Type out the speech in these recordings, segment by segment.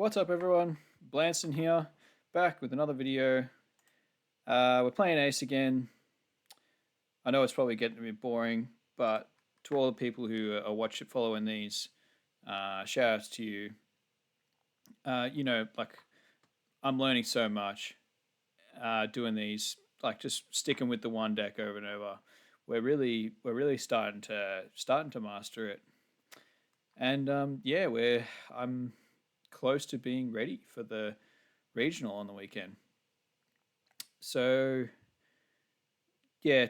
What's up, everyone? Blanston here, back with another video. We're playing Ace again. I know it's probably getting a bit boring, but to all the people who are following these, shout outs to you. Like I'm learning so much doing these, like just sticking with the one deck over and over. We're really starting to master it, and I'm close to being ready for the regional on the weekend. So yeah,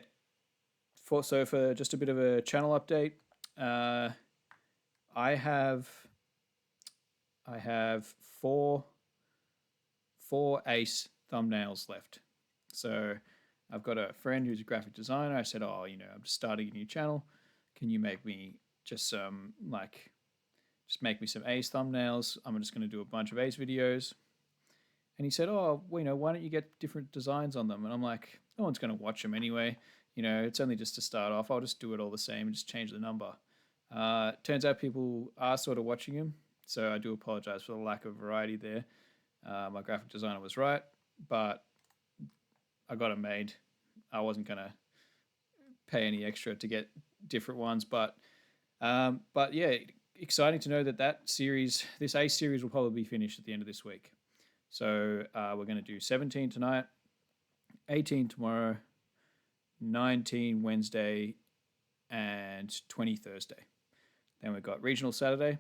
for just a bit of a channel update, uh, I have I have four ace thumbnails left. So I've got a friend who's a graphic designer. I said, oh, I'm just starting a new channel. Can you make me just just make me some ace thumbnails? I'm just going to do a bunch of ace videos. And he said, oh, why don't you get different designs on them? And I'm like, no one's going to watch them anyway. It's only just to start off. I'll just do it all the same and just change the number. Turns out people are sort of watching him. So I do apologize for the lack of variety there. My graphic designer was right, but I got it made. I wasn't going to pay any extra to get different ones. But yeah, exciting to know that this Ace series will probably be finished at the end of this week. So we're going to do 17 tonight, 18 tomorrow, 19 Wednesday, and 20 Thursday. Then we've got regional Saturday.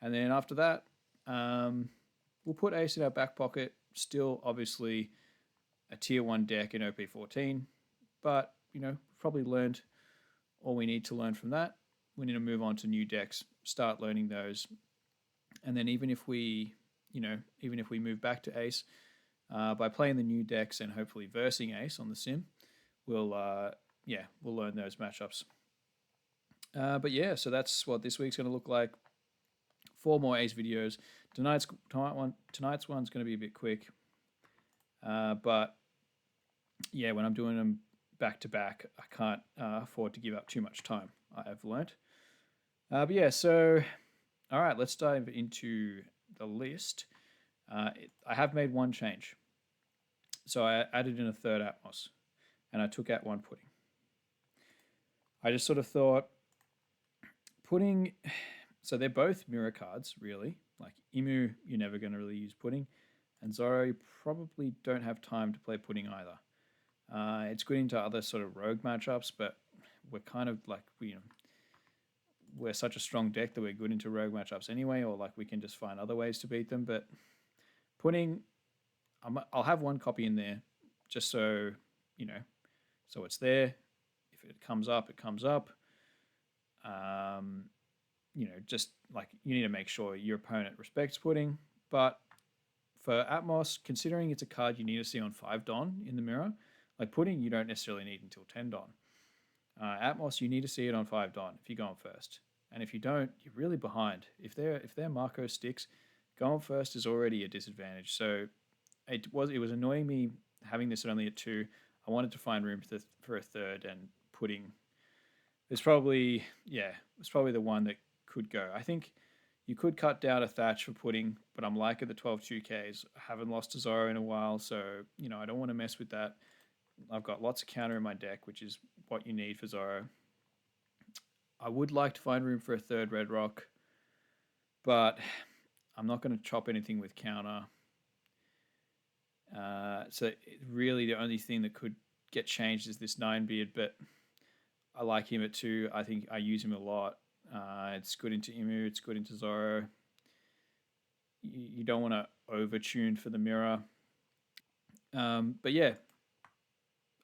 And then after that, we'll put Ace in our back pocket. Still, obviously, a tier 1 deck in OP13. But, probably learned all we need to learn from that. We need to move on to new decks, start learning those. And then even if we move back to Ace, by playing the new decks and hopefully versing Ace on the sim, we'll learn those matchups. So that's what this week's going to look like. 4 more Ace videos. Tonight's one's going to be a bit quick, but yeah, when I'm doing them back to back, I can't afford to give up too much time. I have learnt. So all right, let's dive into the list. I have made one change. So I added in a third Atmos, and I took out one pudding. I just sort of thought pudding. So they're both mirror cards, really. Like Imu, you're never going to really use pudding, and Zoro, you probably don't have time to play pudding either. It's good into other sort of rogue matchups, but we're kind of like we're such a strong deck that we're good into rogue matchups anyway, or like we can just find other ways to beat them. But pudding, I'll have one copy in there just so so it's there. If it comes up, it comes up. Just like you need to make sure your opponent respects pudding. But for Atmos, considering it's a card you need to see on 5 Don in the mirror, like pudding, you don't necessarily need until 10 Don. Atmos, you need to see it on 5 Don if you're going first. And if you don't, you're really behind. If their Marco sticks, going first is already a disadvantage. So it was annoying me having this only at 2. I wanted to find room for a third, and pudding is probably the one that could go. I think you could cut down a Thatch for pudding, but I'm liking the 12 2Ks. I haven't lost to Zoro in a while, so I don't want to mess with that. I've got lots of counter in my deck, which is what you need for Zoro. I would like to find room for a third Red Rock, but I'm not going to chop anything with counter. So really the only thing that could get changed is this 9-beard, but I like him at 2. I think I use him a lot. It's good into Imu, it's good into Zoro. You don't want to over-tune for the mirror. But yeah,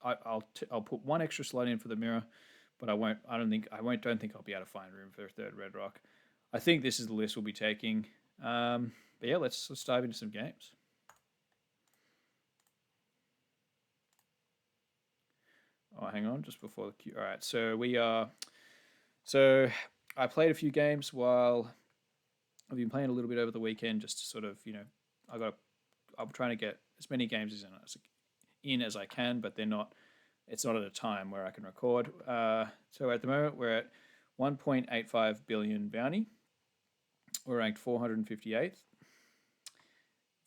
I'll put one extra slot in for the mirror, but I don't think I'll be able to find room for a third Red Rock. I think this is the list we'll be taking. But yeah, let's dive into some games. Oh, hang on, just before the queue. All right, so I played a few games while I've been playing a little bit over the weekend, just to sort of, I'm trying to get as many games in as I can, but it's not at a time where I can record. So at the moment, we're at 1.85 billion bounty. We're ranked 458th.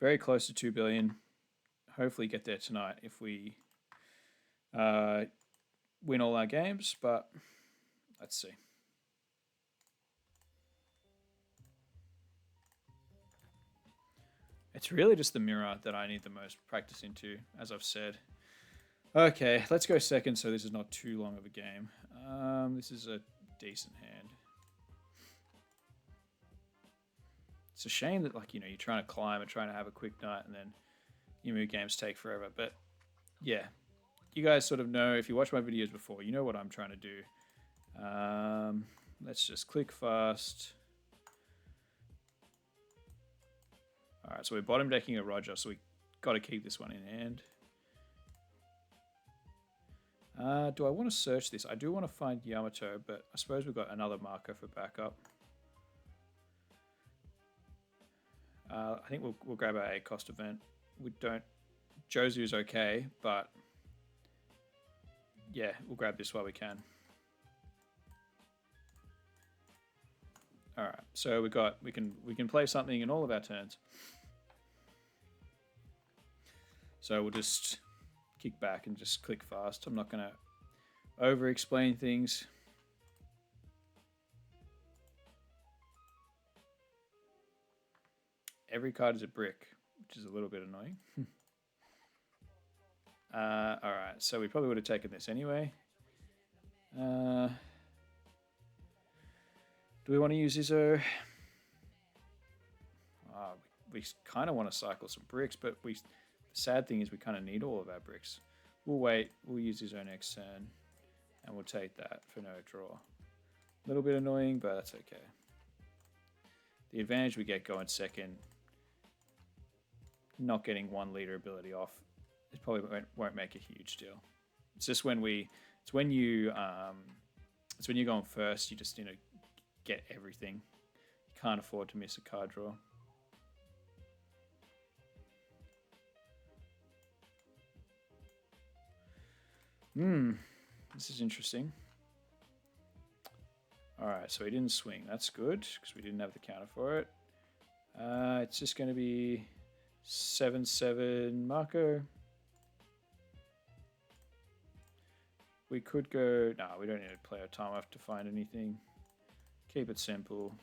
Very close to 2 billion. Hopefully get there tonight if we win all our games, but let's see. It's really just the mirror that I need the most practice into, as I've said. Okay, let's go second so this is not too long of a game. This is a decent hand. It's a shame that, like, you know, you're trying to climb and trying to have a quick night and then your mood games take forever. But yeah, you guys sort of know, if you watch my videos before, you know what I'm trying to do. Let's just click fast. All right, so we're bottom decking a Roger, so we got to keep this one in hand. Do I want to search this? I do want to find Yamato, but I suppose we've got another marker for backup. I think we'll grab our A cost event. We don't. Josu's okay, but yeah, we'll grab this while we can. All right, so we can play something in all of our turns. So we'll just kick back and just click fast. I'm not going to over-explain things. Every card is a brick, which is a little bit annoying. All right, so we probably would have taken this anyway. Do we want to use Zoro? We kind of want to cycle some bricks, but the sad thing is we kind of need all of our bricks. We'll wait. We'll use his own next turn, and we'll take that for no draw. A little bit annoying, but that's okay. The advantage we get going second, not getting 1 leader ability off, it probably won't make a huge deal. It's just when it's when you're going first, you just, you know, get everything. You can't afford to miss a card draw. This is interesting. All right, so he didn't swing. That's good, because we didn't have the counter for it. It's just going to be 7/7 Marco. We could go... No, we don't need to play our time off to find anything. Keep it simple.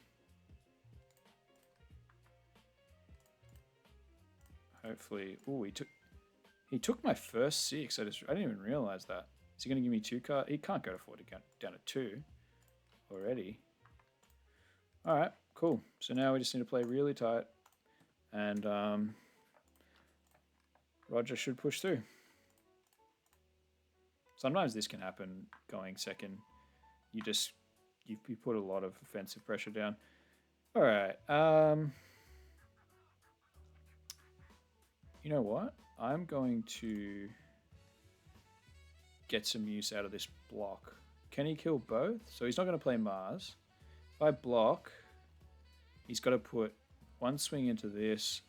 Hopefully... Ooh, he took my first 6. I didn't even realize that. Is he going to give me 2 cards? He can't go to 4 to go down to 2 already. All right, cool. So now we just need to play really tight, and Roger should push through. Sometimes this can happen going second. You put a lot of offensive pressure down. All right. You know what? I'm going to get some use out of this block. Can he kill both? So he's not going to play Mars. If I block, he's got to put 1 swing into this,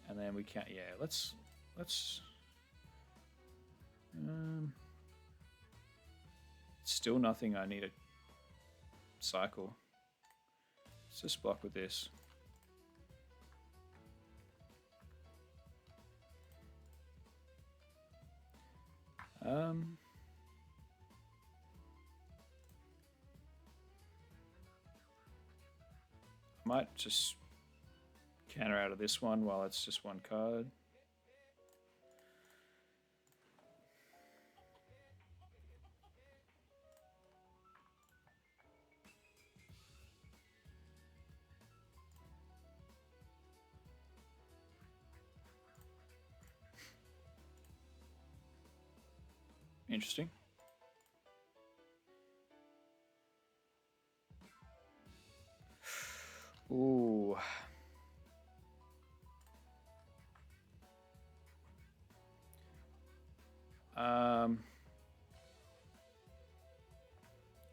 and then we can't. Yeah, let's. Still nothing. I need a cycle. Let's just block with this. Might just counter out of this one while it's just 1 card. Interesting. Ooh.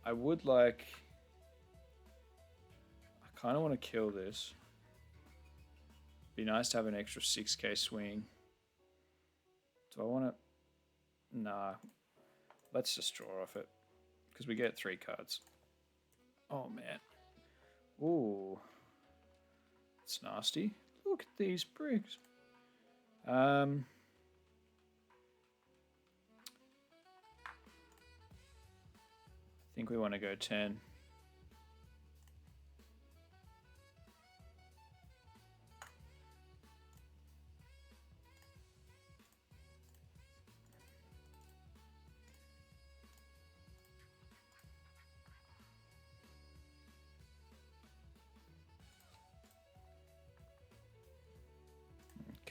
I would like... I kind of want to kill this. Be nice to have an extra 6k swing. Do I want to... Nah. Let's just draw off it, because we get 3 cards. Oh, man. Ooh. It's nasty. Look at these bricks. I think we want to go 10.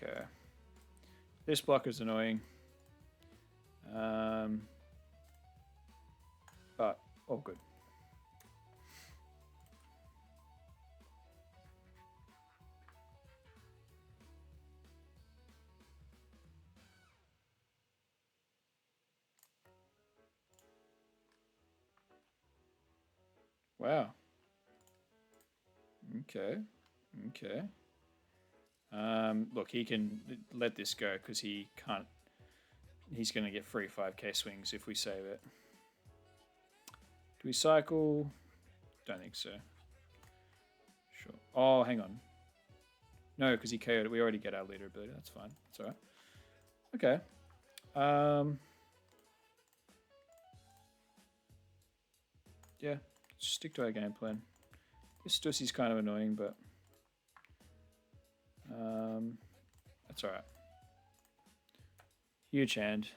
Okay. This block is annoying. But all good. Wow. Okay. Okay. Look, he can let this go because he can't. He's going to get free 5k swings if we save it. Do we cycle? Don't think so. Sure. Oh, hang on. No, because he KO'd it. We already get our leader ability. That's fine. That's all right. Okay. Yeah. Stick to our game plan. This Stussy's kind of annoying, but that's all right. Huge hand.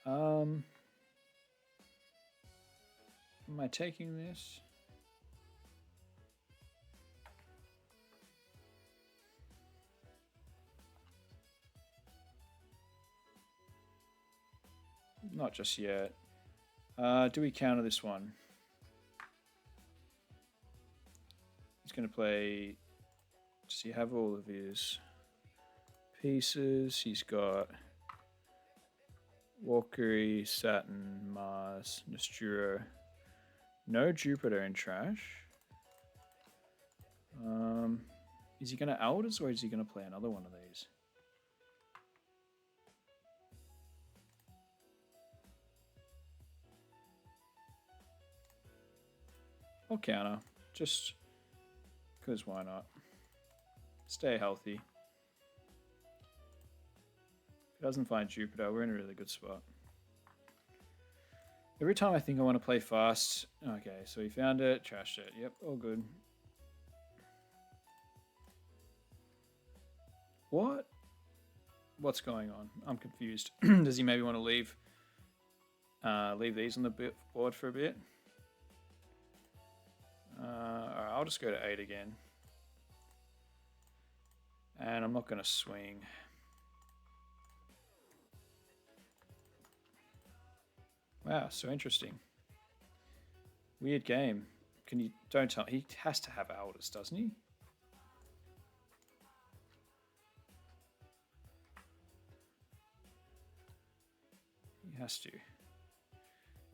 Am I taking this? Not just yet. Do we counter this one? He's going to play. Does he have all of his pieces? He's got Valkyrie, Saturn, Mars, Nosturo. No Jupiter in trash. Is he going to Elders or is he going to play another one of these? I'll counter. Just because why not? Stay healthy. If he doesn't find Jupiter, we're in a really good spot. Every time I think I want to play fast. Okay, so he found it, trashed it. Yep, all good. What? What's going on? I'm confused. Does he maybe want to leave these on the board for a bit? Alright, I'll just go to 8 again. And I'm not going to swing. Wow, so interesting. Weird game. Can you... Don't tell... He has to have Elders, doesn't he? He has to.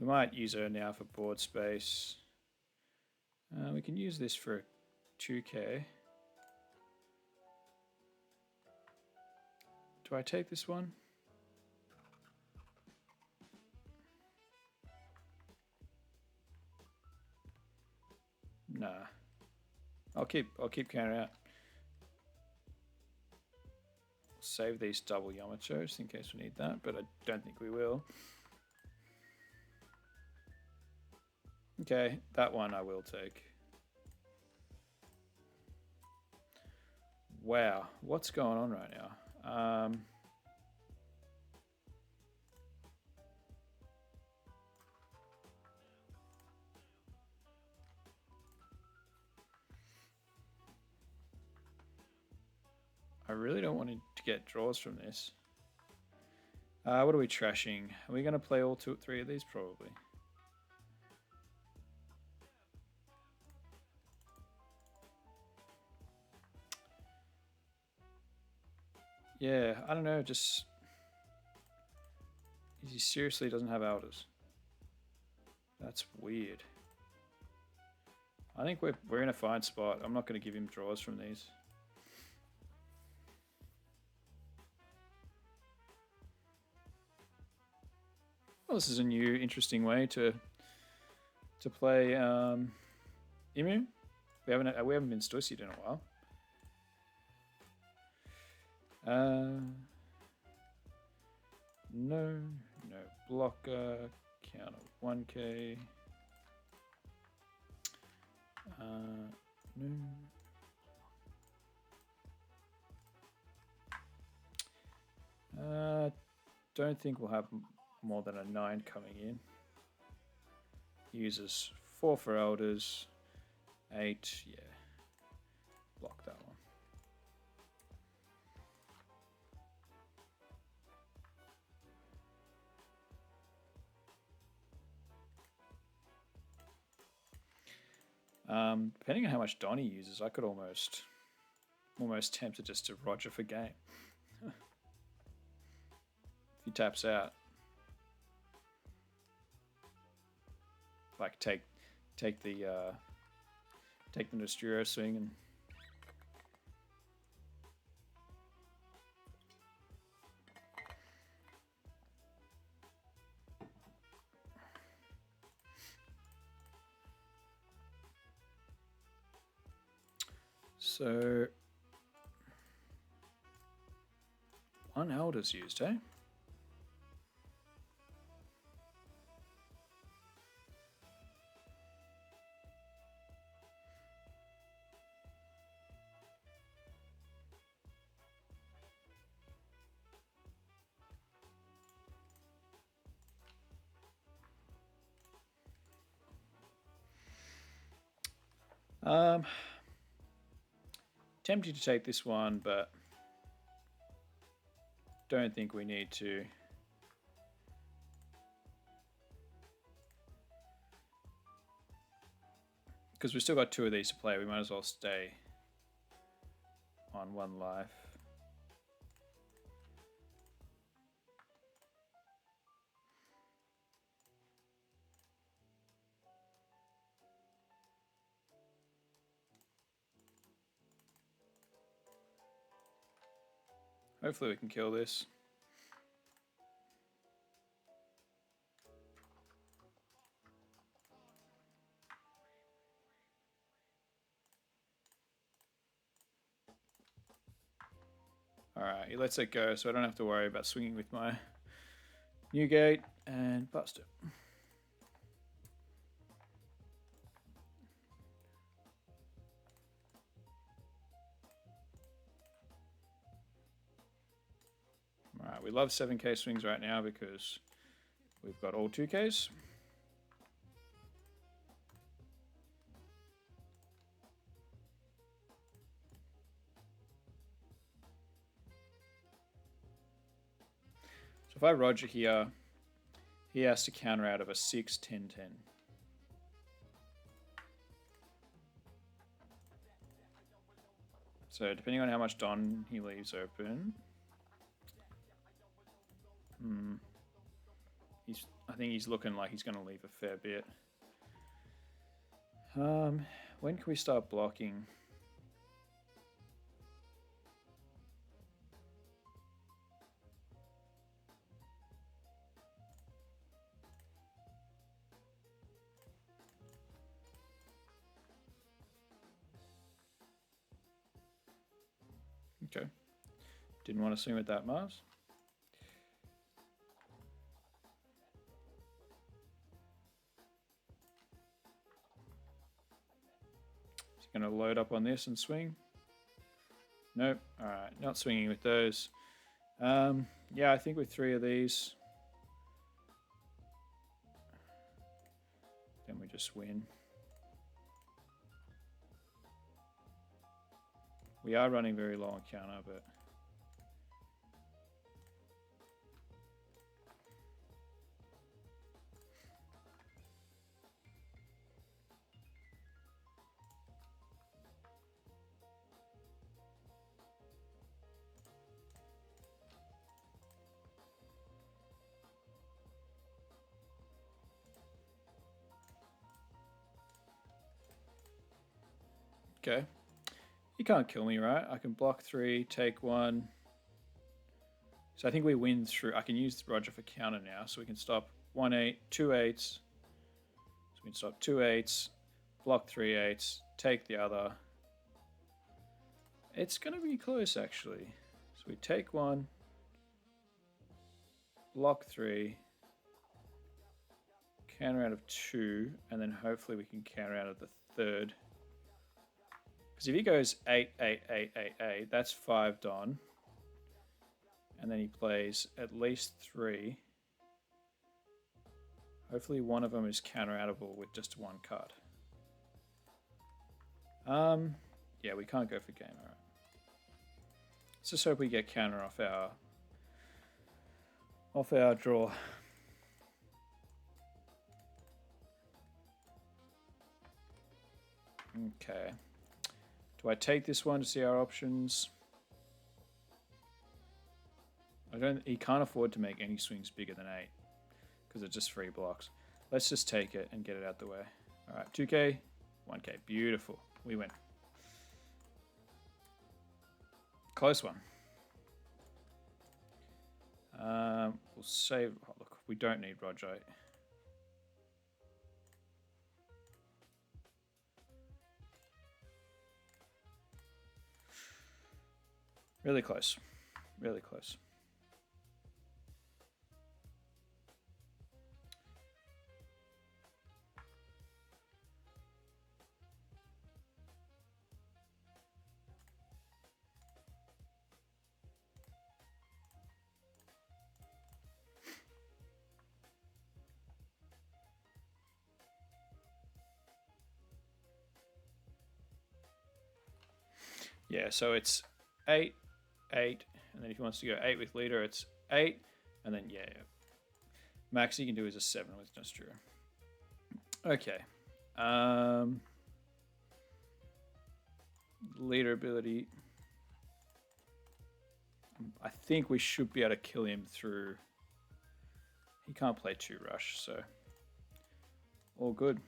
We might use her now for board space. We can use this for 2k. Do I take this one? Nah. I'll keep counting out. Save these double Yamato just in case we need that, but I don't think we will. Okay, that one I will take. Wow, what's going on right now? I really don't want to get draws from this. What are we trashing? Are we going to play all 3 of these? Probably. Yeah, I don't know, just... He seriously doesn't have Elders. That's weird. I think we're in a fine spot. I'm not going to give him draws from these. Well, this is a new, interesting way to play Imu. We haven't been stussied in a while. No blocker, counter 1k. No. Don't think we'll have more than a 9 coming in. Uses 4 for elders, 8, yeah. Block that one. Depending on how much Donny uses, I could almost tempted just to Roger for game. If he taps out, like take the Nosturo swing and so 1 elder's used, eh? Tempted to take this one, but don't think we need to. Because we've still got 2 of these to play, we might as well stay on 1 life. Hopefully we can kill this. Alright, he lets it go, so I don't have to worry about swinging with my new gate and bust it. Alright, we love 7k swings right now because we've got all 2ks. So if I Roger here, he has to counter out of a 6, 10, 10. So depending on how much Don he leaves open, I think he's looking like he's going to leave a fair bit. When can we start blocking? Okay. Didn't want to swing with that Mars. He's going to load up on this and swing. Nope. Alright, not swinging with those. Yeah, I think with 3 of these, then we just win. We are running very low on counter, but okay. You can't kill me, right? I can block 3, take 1. So I think we win through. I can use Roger for counter now, so we can stop 1 8, 2 8s. So we can stop 2 8s, block 3 8s, take the other. It's going to be close actually. So we take one, block 3, counter out of 2, and then hopefully we can counter out of the third. Because if he goes 8 8 8 8 8, that's 5 Don. And then he plays at least 3. Hopefully one of them is counter-outable with just one card. Yeah, we can't go for game. All right. Let's just hope we get counter off our draw. Okay. Do I take this one to see our options? He can't afford to make any swings bigger than 8 because it's just 3 blocks. Let's just take it and get it out the way. All right, 2K, 1K, beautiful. We win. Close one. We'll save. Oh, look, we don't need Roger. Really close. Really close. Yeah, so it's 8, 8, and then if he wants to go 8 with leader, it's 8, and then yeah. Max he can do is a 7 with Nostura. Okay. Leader ability. I think we should be able to kill him through. He can't play 2 rush, so all good.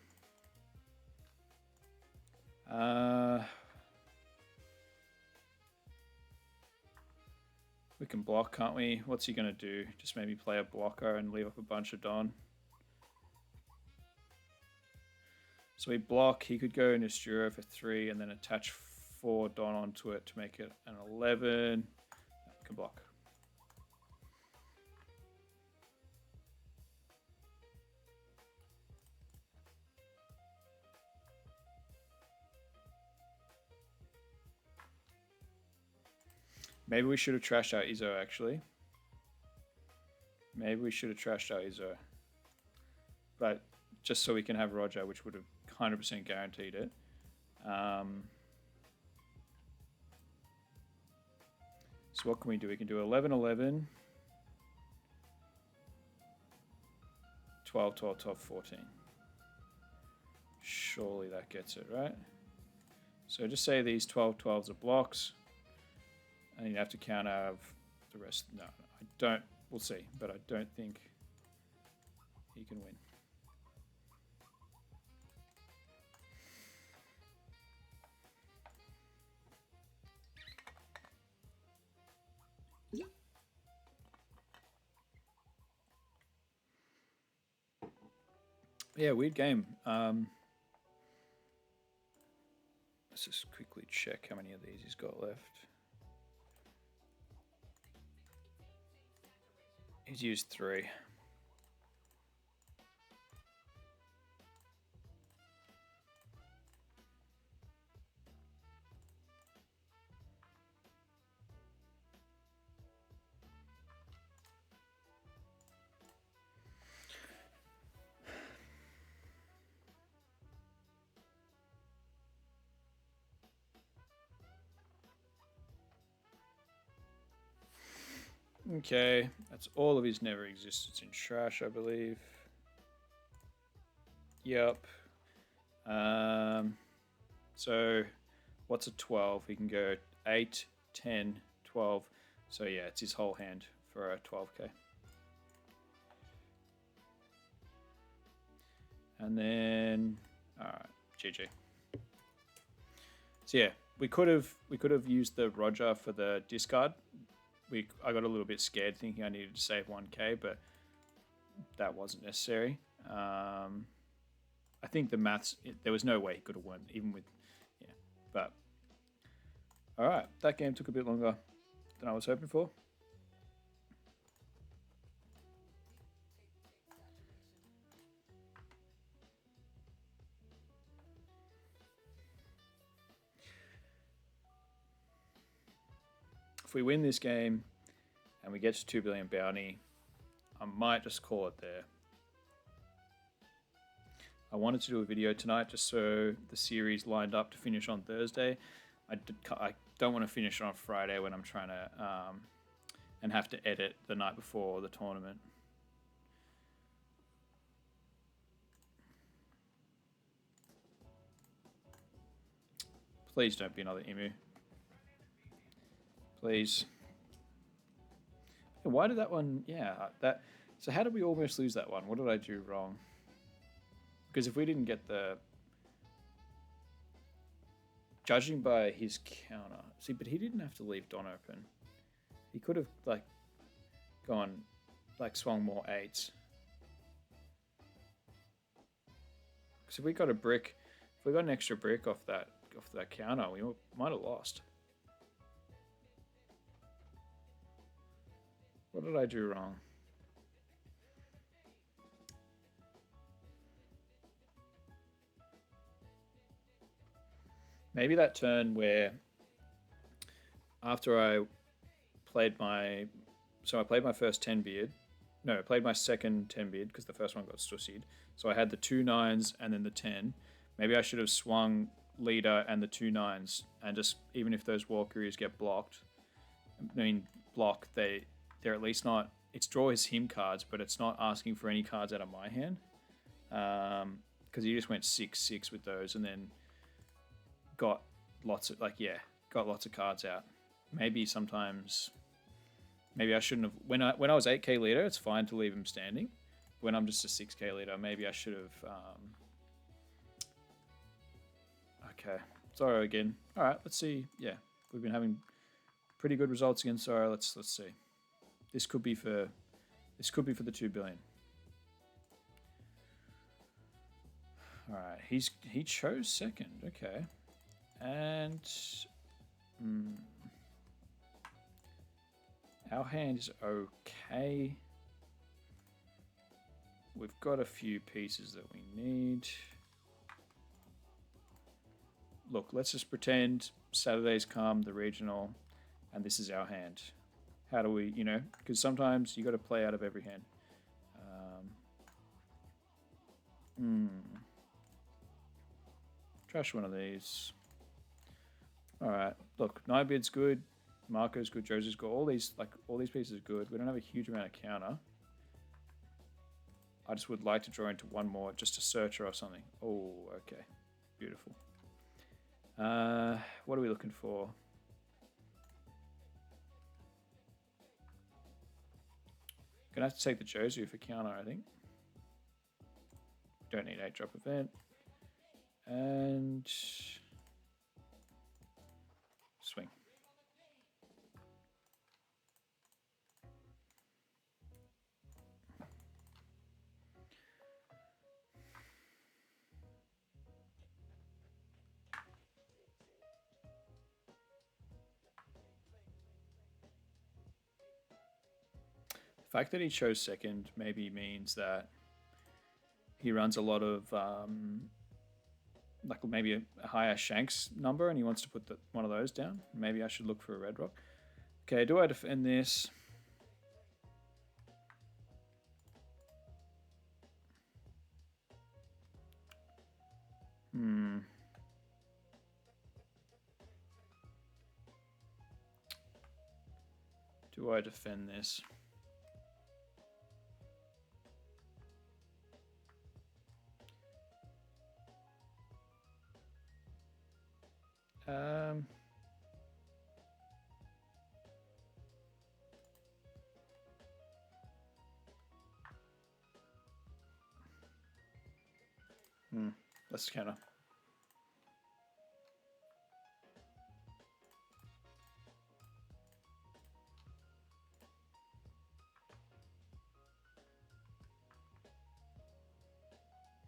We can block, can't we? What's he going to do? Just maybe play a blocker and leave up a bunch of Don. So we block. He could go Nostura for 3 and then attach 4 Don onto it to make it an 11. Can block. Maybe we should have trashed out Izzo, actually. Maybe we should have trashed out Izzo. But just so we can have Roger, which would have 100% guaranteed it. So what can we do? We can do 11, 11, 12, 12, 12, 14. Surely that gets it, right? So just say these 12, 12s are blocks. And you have to count out of the rest. No, I don't. We'll see. But I don't think he can win. Yeah, weird game. Let's just quickly check how many of these he's got left. He's used 3. Okay, that's all of his never existence in trash, I believe. Yep. So what's a 12? He can go 8, 10, 12. So yeah, it's his whole hand for a 12k. And then, all right, GG. So yeah, we could have used the Roger for the discard. I got a little bit scared thinking I needed to save 1k, but that wasn't necessary. I think the maths, there was no way he could have won, even with, yeah. But, all right, that game took a bit longer than I was hoping for. If we win this game and we get to 2 billion bounty, I might just call it there. I wanted to do a video tonight just so the series lined up to finish on Thursday. I don't want to finish it on Friday when I'm trying to and have to edit the night before the tournament. Please don't be another Emu. Please. Why did that one? Yeah, that. So how did we almost lose that one? What did I do wrong? Because if we didn't get the, judging by his counter, see, but he didn't have to leave Don open. He could have like gone, like swung more eights. Because if we got a brick, if we got an extra brick off that counter, we might have lost. What did I do wrong? Maybe that turn where after I played my, so I played my first 10 beard. No, I played my second 10 beard because the first one got stussied. So I had the 2 9s and then the 10. Maybe I should have swung leader and the 2 9s and just, even if those Walkyries get blocked, I mean, block, they're at least not, it's draw his him cards, but it's not asking for any cards out of my hand. Because he just went 6-6 with those and then got lots of, got lots of cards out. Maybe sometimes, maybe I shouldn't have, when I was 8k leader, it's fine to leave him standing. When I'm just a 6k leader, maybe I should have, okay, Zoro again. All right, let's see. Yeah, we've been having pretty good results against Zoro. Let's see. This could be for the 2 billion. All right, he chose second. Okay, and our hand is okay. We've got a few pieces that we need. Look, let's just pretend Saturday's come, the regional, and this is our hand. How do we, because sometimes you got to play out of every hand. Trash one of these. All right, look, Nightbeard's good, Marco's good, Josie's good. All these pieces are good. We don't have a huge amount of counter. I just would like to draw into one more, just a searcher or something. Oh, okay, beautiful. What are we looking for? Gonna have to take the Josu for counter, I think. Don't need 8-drop event. And swing. The fact that he chose second maybe means that he runs a lot of like maybe a higher Shanks number and he wants to put one of those down. Maybe I should look for a red rock. Okay, do I defend this? Do I defend this? Let's counter.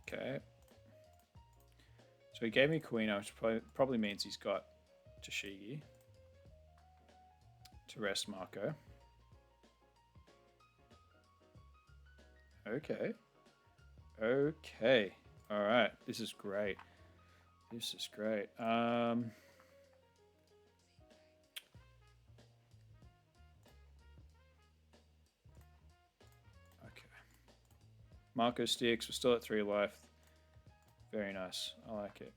Okay. So he gave me Kuina, which probably means he's got Tashigi to rest Marco. Okay. Okay. All right. This is great. This is great. Okay. Marco sticks. We're still at 3 life. Very nice. I like it.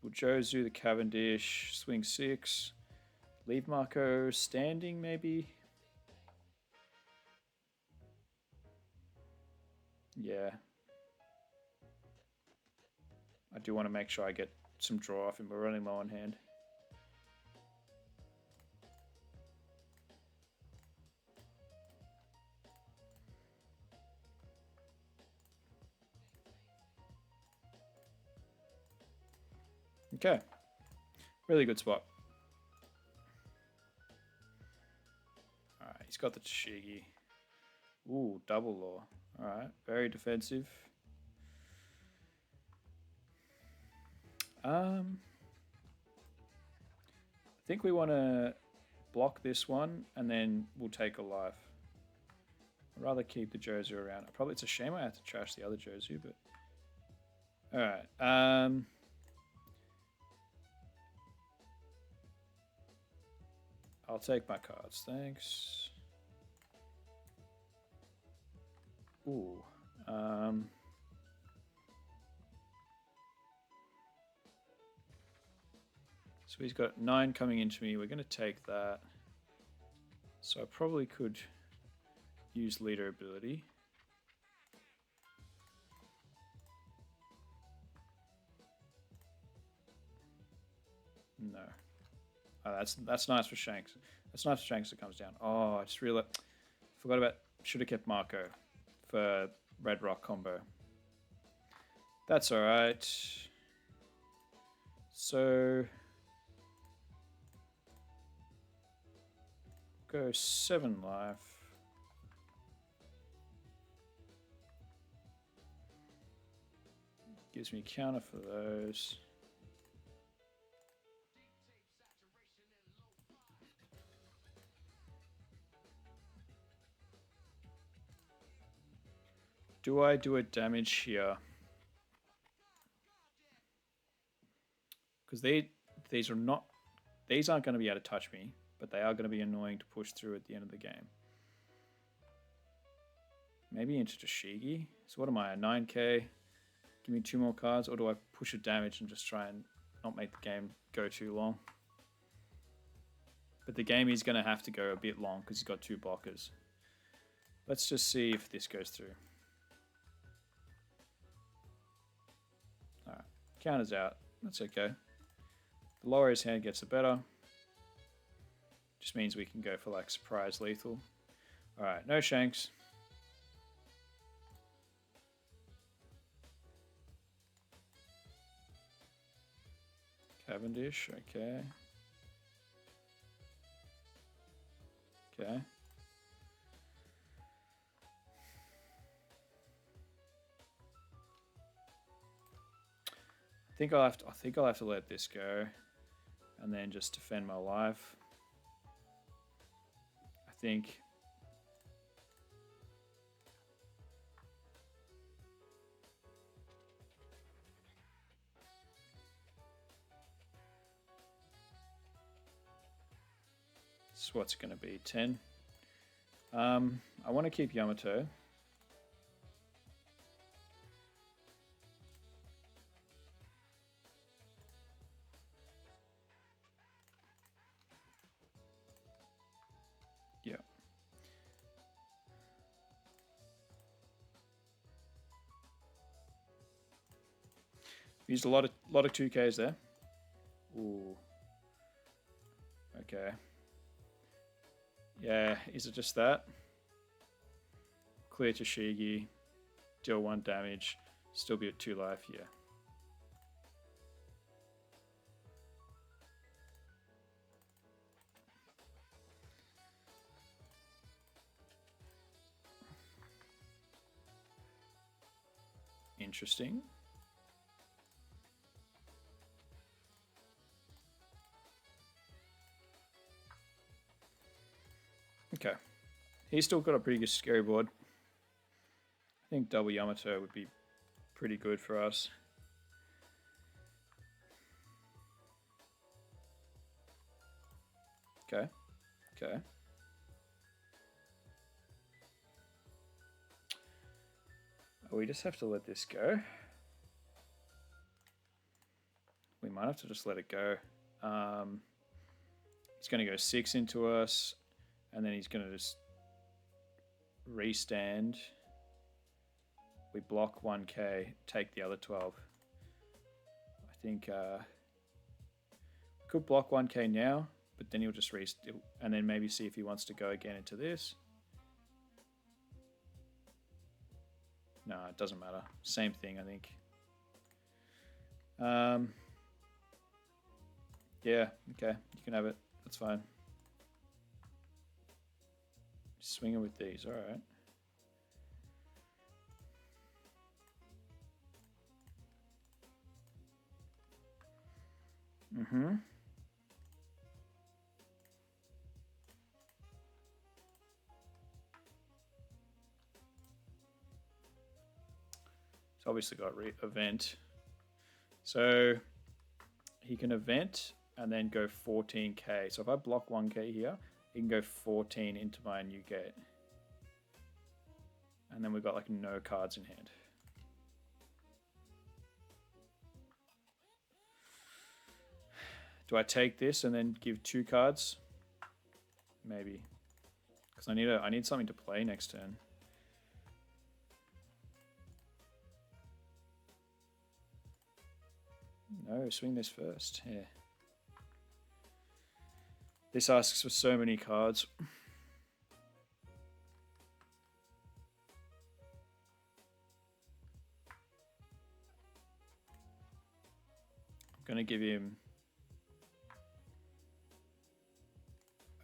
Will Jozu the Cavendish swing 6? Leave Marco standing, maybe? Yeah. I do want to make sure I get some draw off him. We're running low on hand. Okay. Really good spot. Alright, he's got the Tashigi. Ooh, double law. Alright, very defensive. I think we want to block this one and then we'll take a life. I'd rather keep the Jozu around. Probably it's a shame I have to trash the other Jozu, but alright. I'll take my cards, thanks. Ooh. So he's got 9 coming into me. We're going to take that. So I probably could use leader ability. No. Oh, that's nice for Shanks. That's nice for Shanks that comes down. Oh, I just realized. Forgot about. Should have kept Marco for Red Rock combo. That's alright. So go 7 life. Gives me counter for those. Do I do a damage here? Because these aren't going to be able to touch me, but they are going to be annoying to push through at the end of the game. Maybe into Tashigi. So what am I, a 9k? Give me 2 more cards, or do I push a damage and just try and not make the game go too long? But the game is going to have to go a bit long because he's got 2 blockers. Let's just see if this goes through. Alright, counter's out. That's okay. The lower his hand gets the better. Just means we can go for like surprise lethal. Alright, no Shanks. Cavendish, okay. Okay. I think I'll have to let this go and then just defend my life. I think this is what's going to be 10. I want to keep Yamato. Yeah. Used a lot of 2Ks there. Ooh. Okay. Yeah, is it just that? Clear Tashigi, deal 1 damage, still be at 2 life, yeah. interesting. Okay. He's still got a pretty good scary board. I think double Yamato would be pretty good for us. Okay. Okay. We just have to let this go. We might have to just let it go. He's going to go 6 into us, and then he's going to just restand. We block 1k, take the other 12. I think could block 1k now, but then he'll just and then maybe see if he wants to go again into this. No, it doesn't matter. Same thing, I think. Yeah, okay, you can have it. That's fine. Swing it with these, all right. Mm-hmm. It's obviously got event. So he can event and then go 14k. So if I block 1k here, he can go 14 into my new gate. And then we've got like no cards in hand. Do I take this and then give 2 cards? Maybe. Because I need something to play next turn. No, swing this first. Yeah. This asks for so many cards. I'm going to give him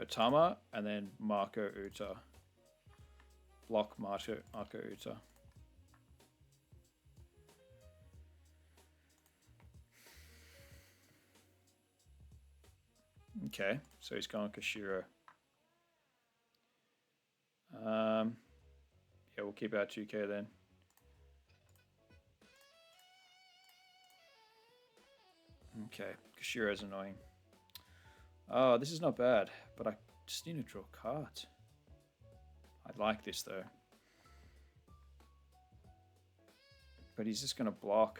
Otama and then Marco Uta. Block Marco Uta. Okay, so he's going Kashiro. Yeah, we'll keep our 2k then. Okay, Kashiro's annoying. Oh, this is not bad, but I just need to draw cards. I like this though. But he's just going to block.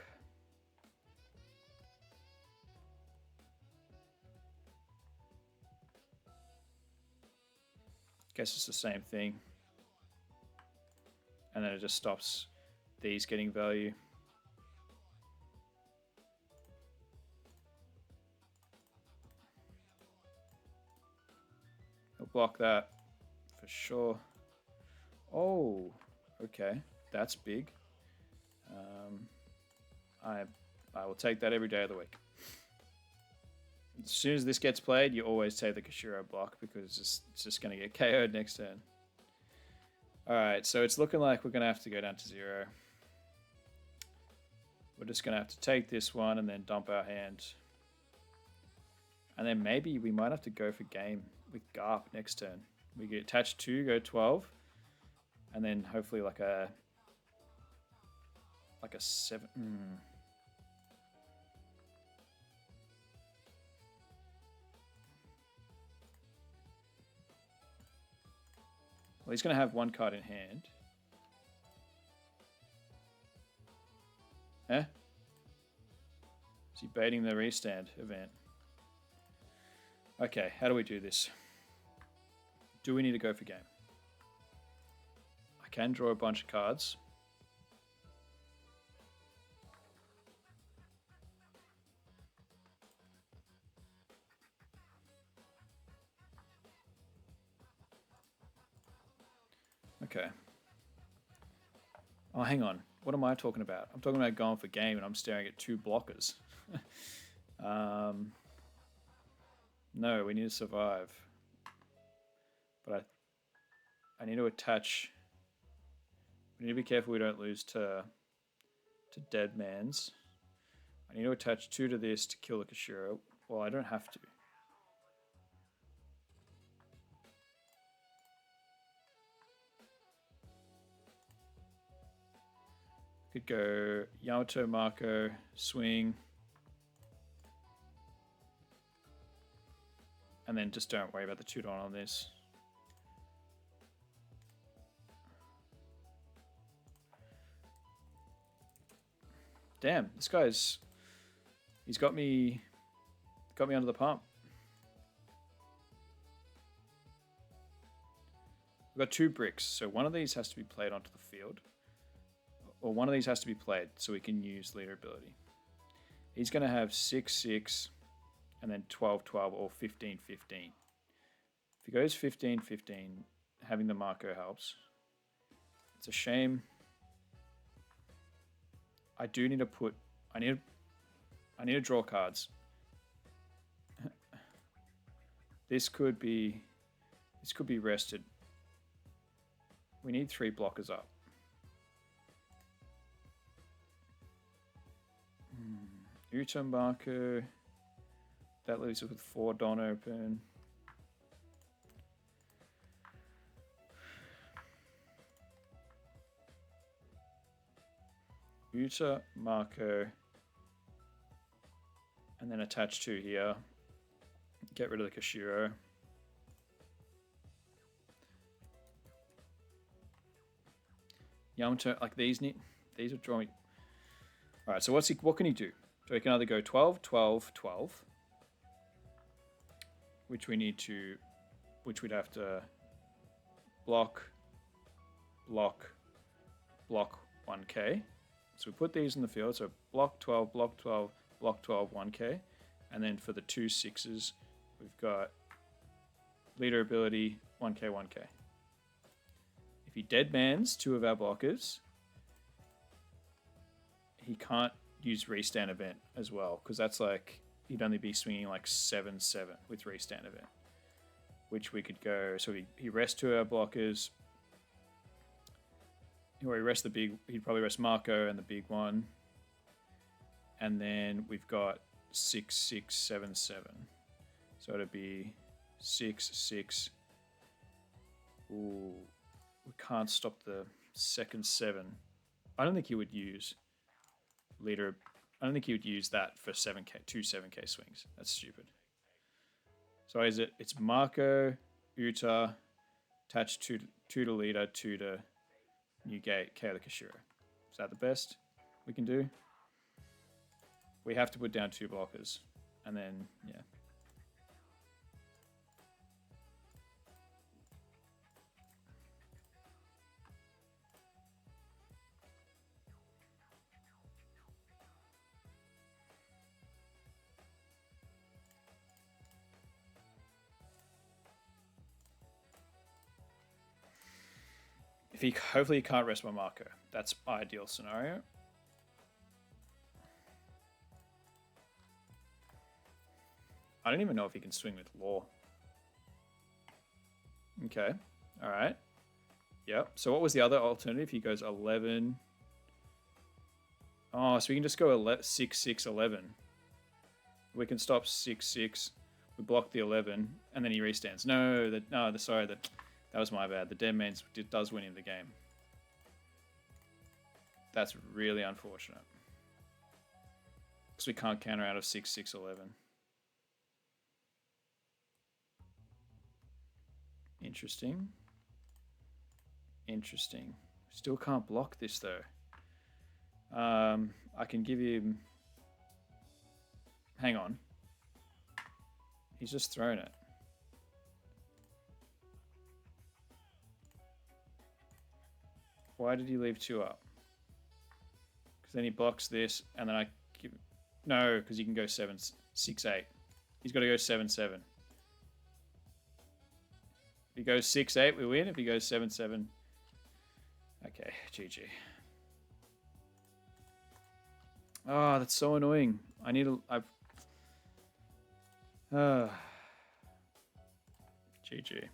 Guess it's the same thing. And then it just stops these getting value. He'll block that for sure. Oh, okay. That's big. I will take that every day of the week. As soon as this gets played, you always take the Kashiro block because it's just going to get KO'd next turn. Alright, so it's looking like we're going to have to go down to 0. We're just going to have to take this one and then dump our hand. And then maybe we might have to go for game with Garp next turn. We get attached 2, go 12. And then hopefully like a 7. Well, he's going to have 1 card in hand. Eh? Is he baiting the restand event? Okay, how do we do this? Do we need to go for game? I can draw a bunch of cards. Okay. Oh, hang on. What am I talking about? I'm talking about going for game and I'm staring at 2 blockers. No, we need to survive. But I need to attach. We need to be careful we don't lose to to Dead Man's. I need to attach 2 to this to kill the Kashira. Well, I don't have to. Could go Yamato, Marco, swing. And then just don't worry about the 2 on this. Damn, this guy's... He's got me under the pump. We've got 2 bricks, so one of these has to be played onto the field. Or one of these has to be played so we can use leader ability. He's going to have 6-6 and then 12-12 or 15-15. If he goes 15-15, having the Marco helps. It's a shame. I do need to put... I need to draw cards. This could be rested. We need 3 blockers up. Uta Marco. That leaves us with 4 Don open. Uta, Marco, and then attach 2 here. Get rid of the Kashiro. Yamato, like these are drawing. All right, so what can he do? So he can either go 12, 12, 12, which we'd have to block 1k. So we put these in the field. So block 12, block 12, block 12, 1k. And then for the 2 6s, we've got leader ability, 1k, 1k. If he deadmans 2 of our blockers, he can't use restand event as well, because that's like, he'd only be swinging like 7-7 with restand event, which we could go. So he rests 2 of our blockers. Or he rests he'd probably rest Marco and the big one. And then we've got 6, 6, 7, 7. So it'd be 6, 6. Ooh, we can't stop the second 7. I don't think he would use leader. I don't think he would use that for 7k, 2 7k swings. That's stupid. So it's Marco, Uta, attach 2 to leader, 2 to Newgate, KO the Kashira. Is that the best we can do? We have to put down 2 blockers. And then, yeah. Hopefully he can't rest my Marco. That's ideal scenario. I don't even know if he can swing with law. Okay. All right. Yep. So what was the other alternative? He goes 11. Oh, so we can just go 6, 6, 11. We can stop 6, 6. We block the 11, and then he restands. Sorry, that was my bad. The dead man does win in the game. That's really unfortunate. Because we can't counter out of 6, 6, 11. Interesting. Interesting. Still can't block this though. I can give him... Hang on. He's just thrown it. Why did he leave 2 up? Because then he blocks this, and then I give... No, because he can go 7, 6, 8. He's got to go 7, 7. If he goes 6, 8, we win. If he goes 7, 7... Okay, GG. Oh, that's so annoying. I need to... GG.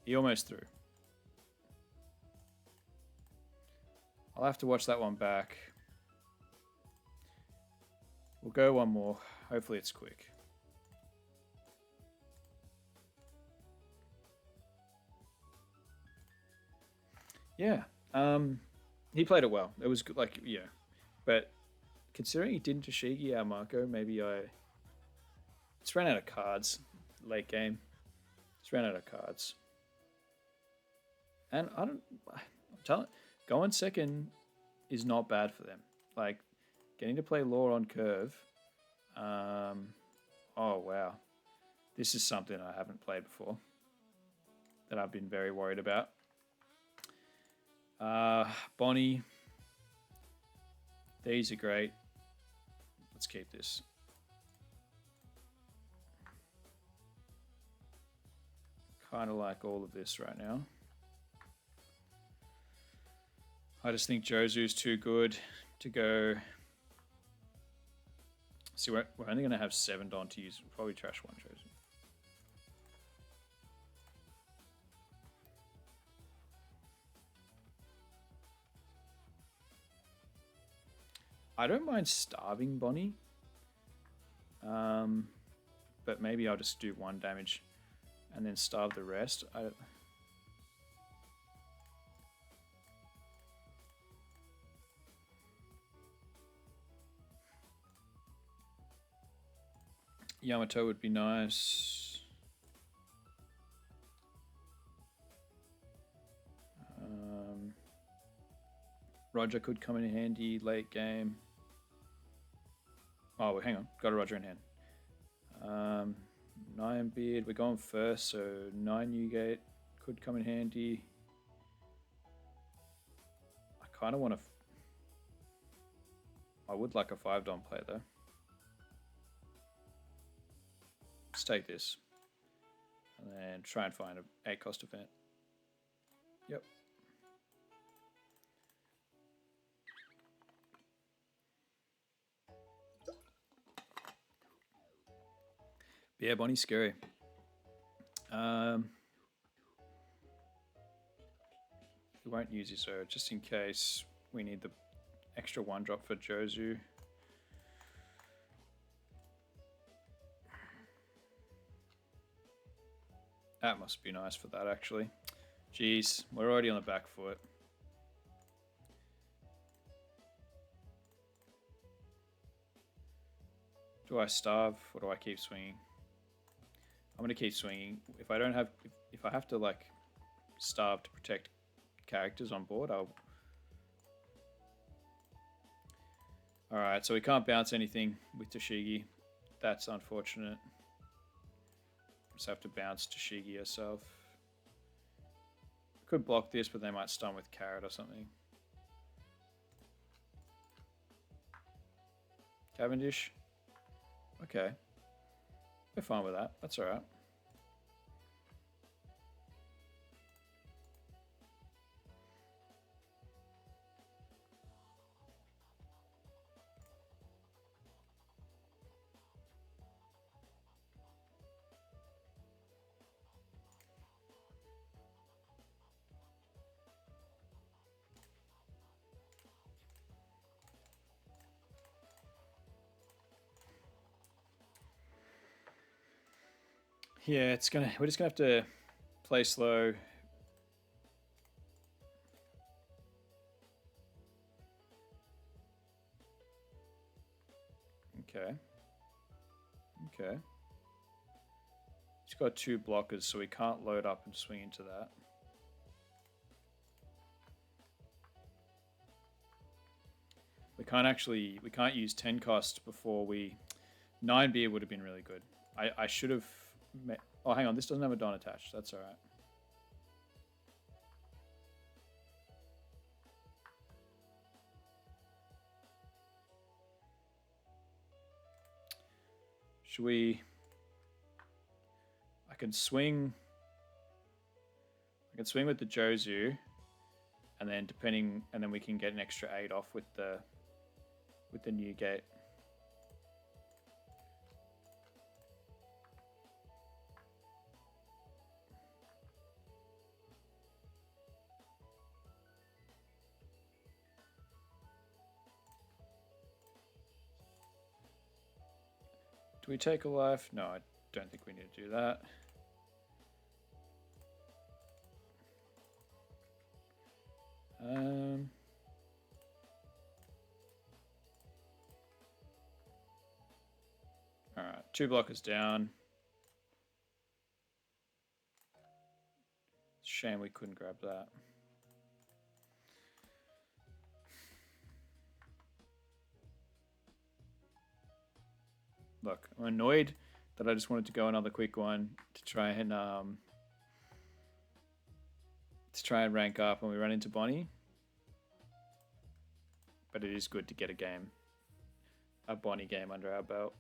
He almost threw. I'll have to watch that one back. We'll go one more. Hopefully it's quick. Yeah. He played it well. It was good, like, yeah. But considering he didn't Toshigi our Marco, maybe I just ran out of cards late game. Just ran out of cards. And I'm telling, going second is not bad for them. Like, getting to play Law on curve. Oh, wow. This is something I haven't played before that I've been very worried about. Bonney. These are great. Let's keep this. Kind of like all of this right now. I just think Josu's too good to go. See, we're only going to have 7 Don to use. We'll probably trash 1 Josu. I don't mind starving Bonney. But maybe I'll just do 1 damage and then starve the rest. Yamato would be nice. Roger could come in handy late game. Oh, hang on. Got a Roger in hand. 9 Beard. We're going first, so 9 Newgate could come in handy. I kind of want to... I would like a 5 Don play, though. Let's take this. And then try and find an 8 cost event. Yep. Yeah, Bonney's scary. We won't use this, just in case we need the extra 1 drop for Josu. That must be nice for that, actually. Jeez, we're already on the back foot. Do I starve or do I keep swinging? I'm gonna keep swinging. If I don't have, if I have to like starve to protect characters on board, I'll. All right, so we can't bounce anything with Toshigi. That's unfortunate. Just have to bounce Toshigi herself. Could block this, but they might stun with Carrot or something. Cavendish. Okay. We're fine with that. That's alright. Yeah, we're just gonna have to play slow. Okay. Okay. He's got 2 blockers, so we can't load up and swing into that. We can't use 10 cost before we... 9 beer would have been really good. I should have... Oh, hang on, this doesn't have a Don attached. That's alright. Should we... I can swing with the Josu, and then we can get an extra 8 off with the new gate. Do we take a life? No, I don't think we need to do that. Alright, 2 blockers down. Shame we couldn't grab that. Look, I'm annoyed that I just wanted to go another quick one to try and rank up when we run into Bonney. But it is good to get a Bonney game under our belt.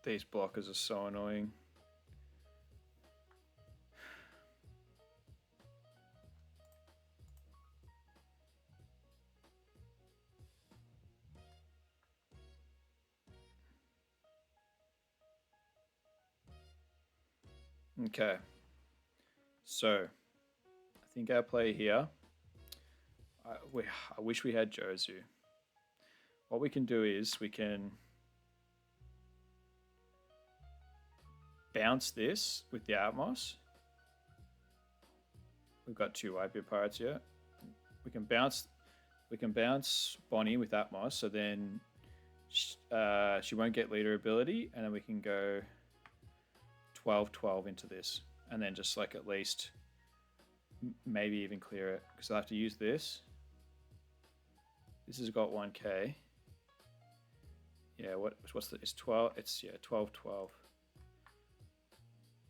These blockers are so annoying. Okay. So, I think our play here, I wish we had Jozu. What we can do is we can bounce this with the Atmos. We've got 2 Whitebeard Pirates here. We can bounce Bonney with Atmos, so then she won't get leader ability, and then we can go 12-12 into this, and then just like at least maybe even clear it, because I have to use this. This has got 1k. Yeah, what's the, it's 12, it's, yeah, 12-12.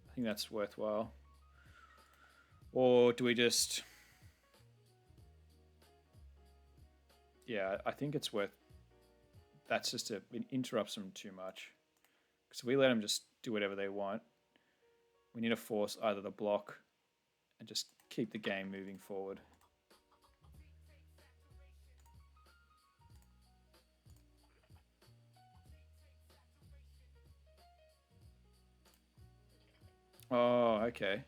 I think that's worthwhile. Or do we just, yeah, I think it's worth, that's just it interrupts them too much. Because if we let them just do whatever they want, we need to force either the block and just keep the game moving forward. Oh, okay.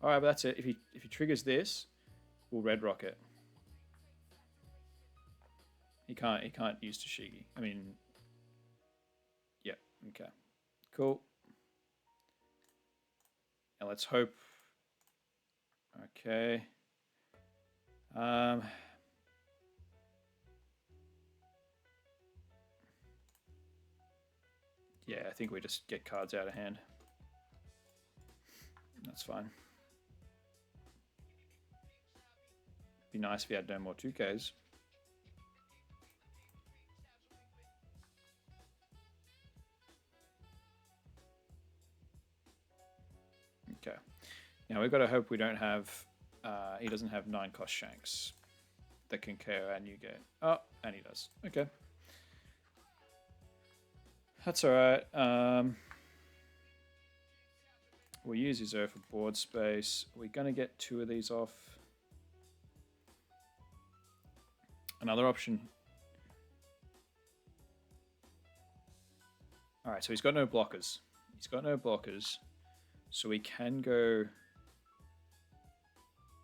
All right, but that's it. If he triggers this, we'll red rocket. He can't use Tashigi. I mean, yeah. Okay. Cool. And let's hope. Okay. Yeah, I think we just get cards out of hand. That's fine. Be nice if he had no more 2Ks. Okay. Now we've got to hope we don't have, he doesn't have 9 cost shanks that can KO our new game. Oh, and he does. Okay. That's alright. We'll use his Zoro for board space. We're going to get 2 of these off. Another option. Alright, so he's got no blockers. He's got no blockers. So we can go...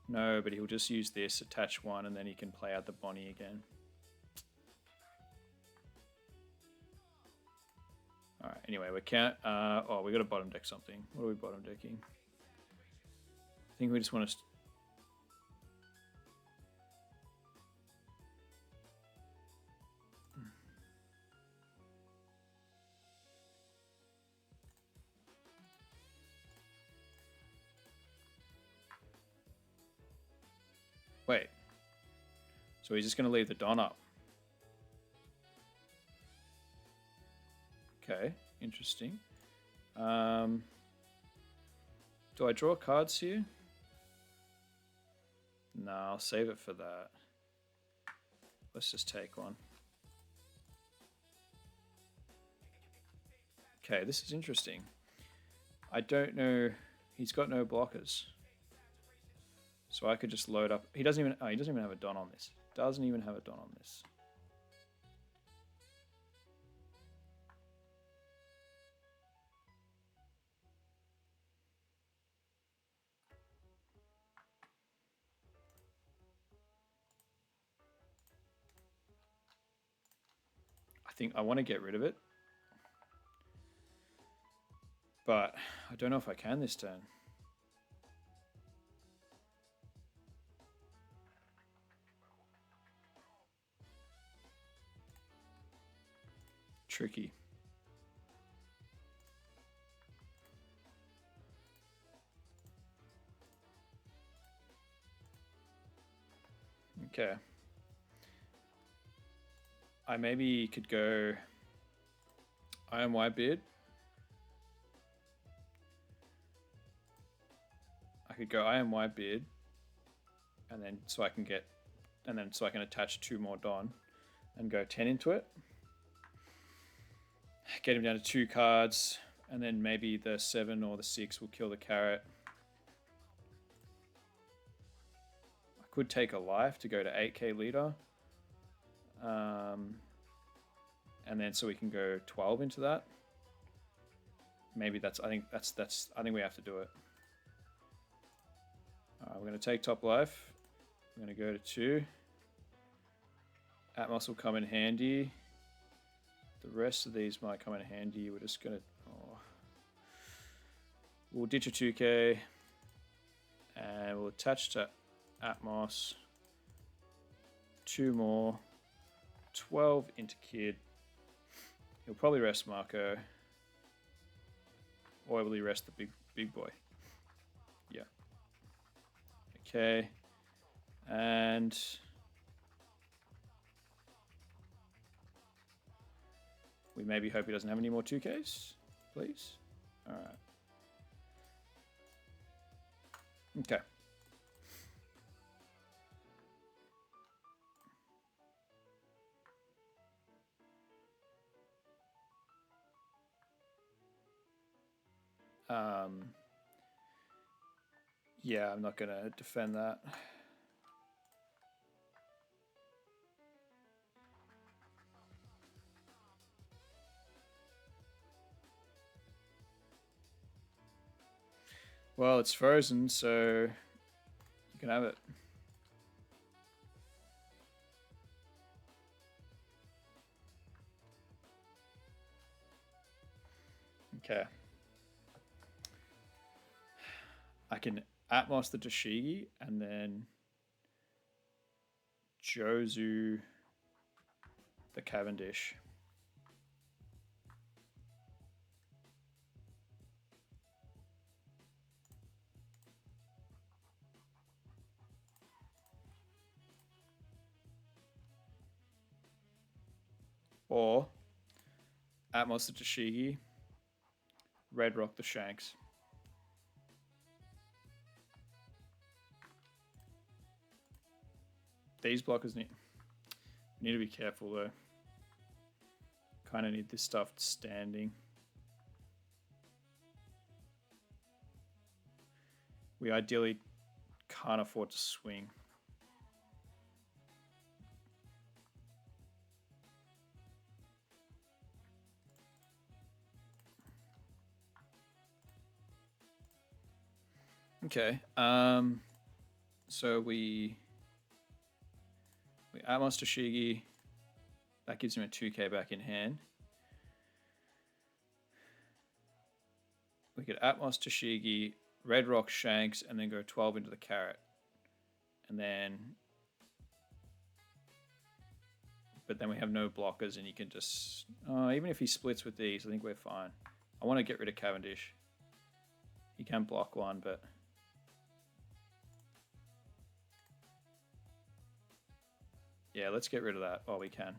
No, but he'll just use this, attach 1, and then he can play out the Bonney again. Alright, anyway, we can't... oh, we got to bottom deck something. What are we bottom decking? I think we just want to... Wait. So he's just going to leave the Don up. Okay, interesting. Do I draw cards here? No, I'll save it for that. Let's just take one. Okay, this is interesting. I don't know. He's got no blockers. So I could just load up. He doesn't even have a Don on this. Doesn't even have a Don on this. I think I want to get rid of it. But I don't know if I can this turn. Tricky. Okay. I maybe could go Iron Whitebeard. I could go Iron Whitebeard, and then so I can get, and then so I can attach 2 more Don, and go 10 into it. Get him down to 2 cards, and then maybe the 7 or the 6 will kill the carrot. I could take a life to go to 8k leader. And then so we can go 12 into that. Maybe that's, I think we have to do it. We're going to take top life. We're going to go to 2. Atmos will come in handy. The rest of these might come in handy. We're just going to, we'll ditch a 2k and we'll attach to Atmos 2 more. 12 into Kid. He'll probably rest Marco. Or will he rest the big boy? Yeah. Okay. And we maybe hope he doesn't have any more 2Ks, please. All right. Okay. Yeah, I'm not going to defend that. Well, it's frozen, so you can have it. Okay. I can Atmos the Toshigi and then Jozu the Cavendish. Or Atmos the Toshigi, Red Rock the Shanks. These blockers need to be careful though. Kind of need this stuff standing. We ideally can't afford to swing. Okay. So we Atmos Toshigi. That gives him a 2k back in hand. We could Atmos Toshigi, Red Rock Shanks, and then go 12 into the carrot. And then... But then we have no blockers and you can just... even if he splits with these, I think we're fine. I want to get rid of Cavendish. He can block one, but... Yeah, let's get rid of that while we can.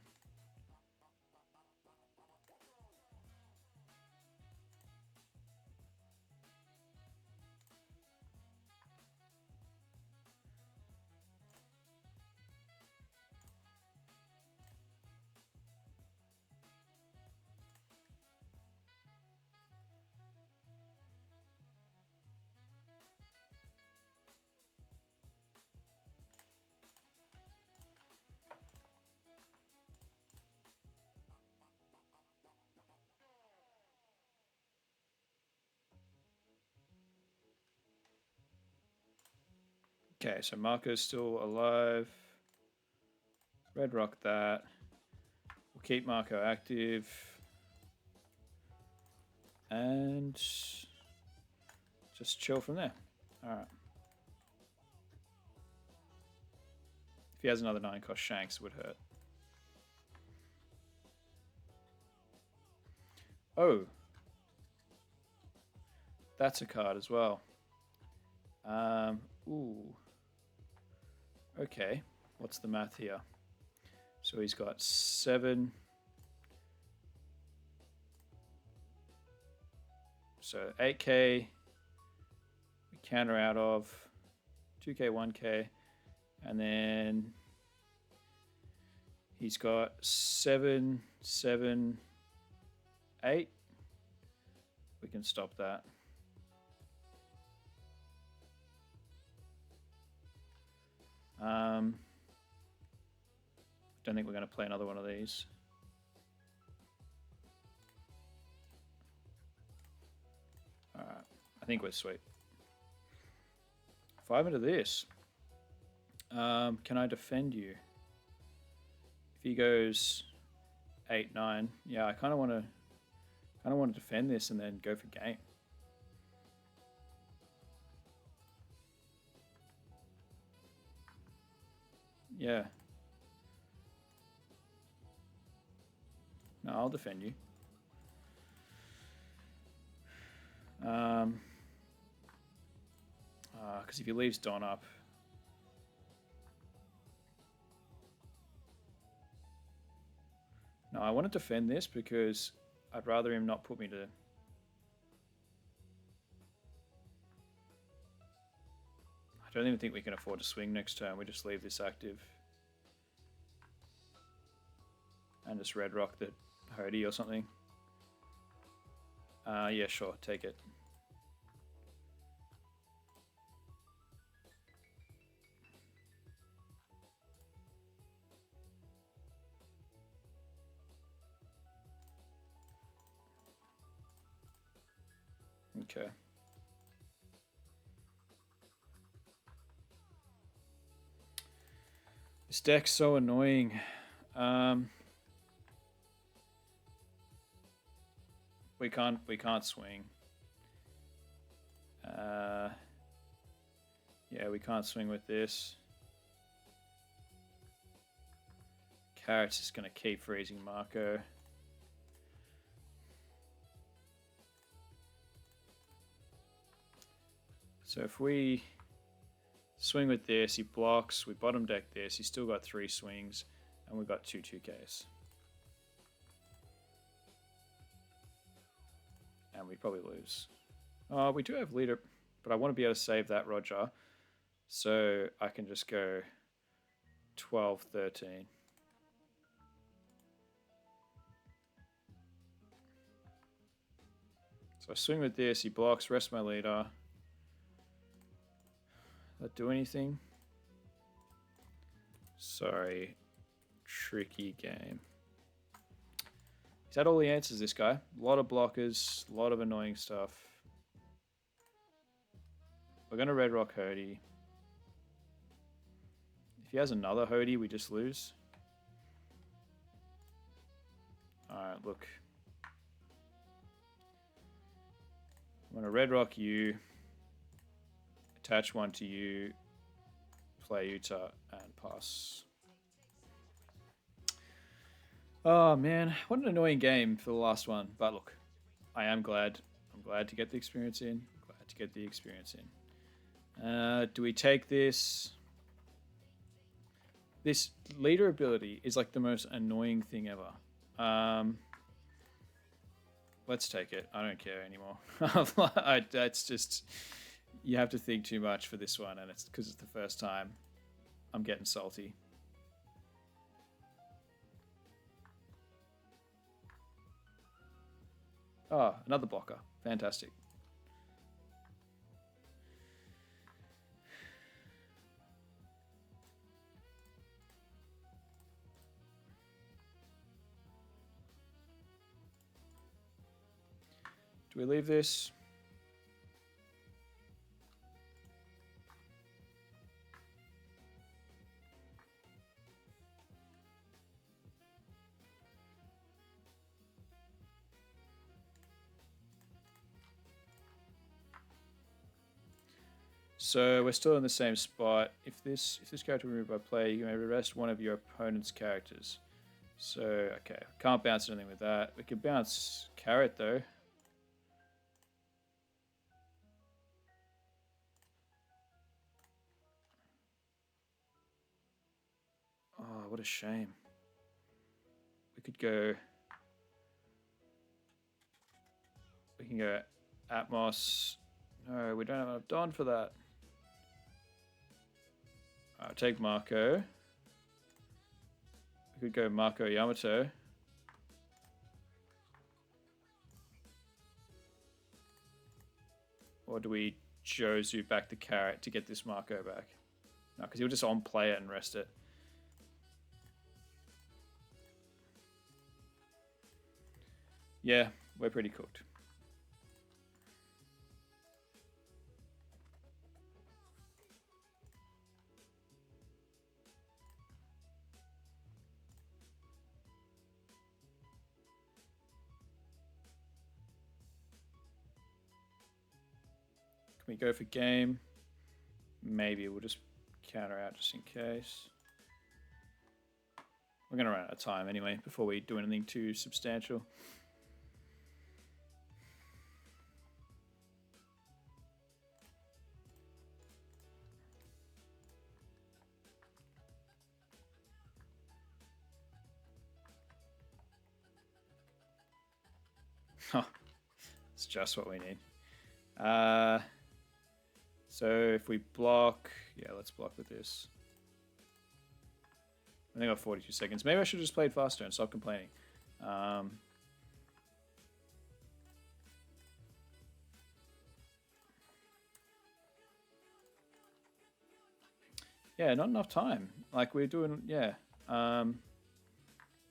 Okay, so Marco's still alive. Red Rock that. We'll keep Marco active. And just chill from there. Alright. If he has another 9-cost Shanks, it would hurt. Oh. That's a card as well. Ooh. Okay. What's the math here? So he's got 7. So 8k. We counter out of 2k, 1k. And then he's got 7, 7, 8. We can stop that. Don't think we're going to play another one of these. Alright, I think we're sweet. 5 into this. Can I defend you? If he goes 8, 9, yeah, I kind of want to defend this and then go for game. Yeah. No, I'll defend you. Because if he leaves Don up, no, I want to defend this because I'd rather him not put me to. I don't even think we can afford to swing next turn. We just leave this active and just red rock the Hody or something. Yeah, sure, take it. Okay. This deck's so annoying. We can't swing. Yeah, we can't swing with this. Carrot's just gonna keep freezing Marco. So if we swing with this, he blocks, we bottom deck this, he's still got 3 swings, and we've got 2 2Ks. And we probably lose. We do have leader, but I want to be able to save that Roger, so I can just go 12, 13. So I swing with this, he blocks, rest my leader. Does that do anything? Sorry, tricky game. He's had all the answers, this guy. A lot of blockers, a lot of annoying stuff. We're going to red rock Hody. If he has another Hody, we just lose. Alright, look. I'm going to red rock you. Attach one to you. Play Utah and pass. Oh man, what an annoying game for the last one. But look, I am glad. I'm glad to get the experience in. Glad to get the experience in. Do we take this? This leader ability is like the most annoying thing ever. Let's take it. I don't care anymore. It's just, you have to think too much for this one, and it's because it's the first time. I'm getting salty. Oh, another blocker. Fantastic. Do we leave this? So we're still in the same spot. If this character removed by play, you may arrest one of your opponent's characters. So okay, can't bounce anything with that. We could bounce Carrot though. Oh, what a shame. We could go. We can go Atmos. No, we don't have enough Don for that. I'll take Marco. We could go Marco Yamato. Or do we Jozu back the Carrot to get this Marco back? No, because he'll just on-play it and rest it. Yeah, we're pretty cooked. Can we go for game? Maybe we'll just counter out just in case. We're going to run out of time anyway before we do anything too substantial. It's just what we need. So if we block, yeah, let's block with this. I think I got 42 seconds. Maybe I should have just played faster and stop complaining. Yeah, not enough time. Like we're doing, yeah.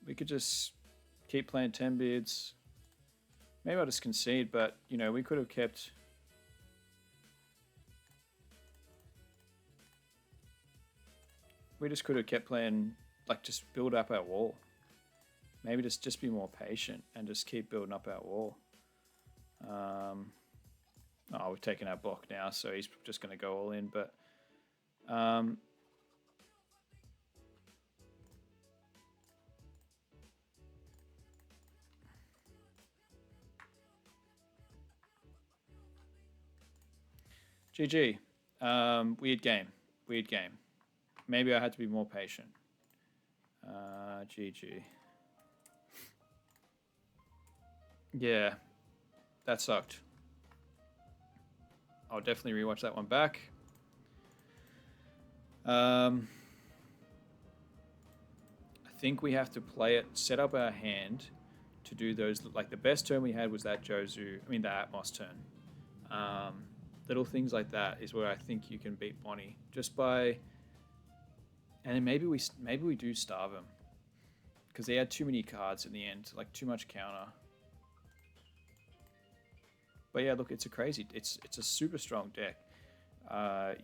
We could just keep playing 10 bids. Maybe I'll just concede, but, you know, we could have kept... We just could have kept playing, like, just build up our wall. Maybe just be more patient and just keep building up our wall. Oh, we've taken our block now, so he's just going to go all in, but... GG. Weird game. Weird game. Maybe I had to be more patient. GG. Yeah, that sucked. I'll definitely rewatch that one back. I think we have to play it, set up our hand to do those. Like the best turn we had was that Jozu, I mean the Atmos turn. Little things like that is where I think you can beat Bonney just by, and then maybe we do starve him because they had too many cards in the end, like too much counter. But yeah, look, it's a super strong deck.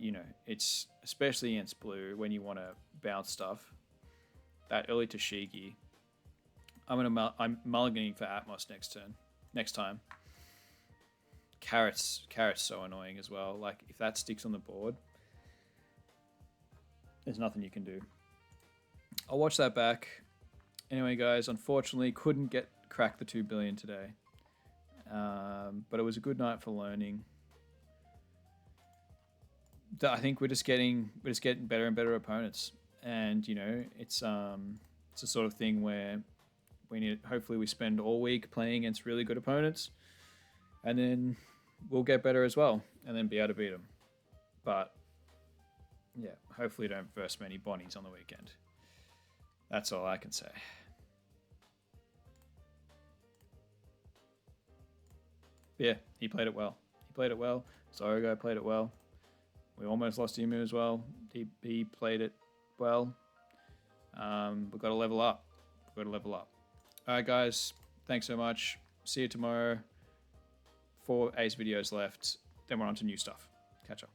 You know, it's especially against blue when you want to bounce stuff. That early Tashigi. I'm mulliganing for Atmos next time. Carrot's so annoying as well. Like if that sticks on the board, there's nothing you can do. I'll watch that back. Anyway, guys, unfortunately couldn't crack the 2 billion today. But it was a good night for learning. I think we're just getting better and better opponents, and you know it's a sort of thing where hopefully we spend all week playing against really good opponents, and then we'll get better as well, and then be able to beat them. But yeah, hopefully don't verse many Bonnies on the weekend. That's all I can say. Yeah, he played it well. Zoro guy played it well. We almost lost Emu as well. He played it well. We've got to level up. All right, guys. Thanks so much. See you tomorrow. 4 Ace videos left. Then we're on to new stuff. Catch up.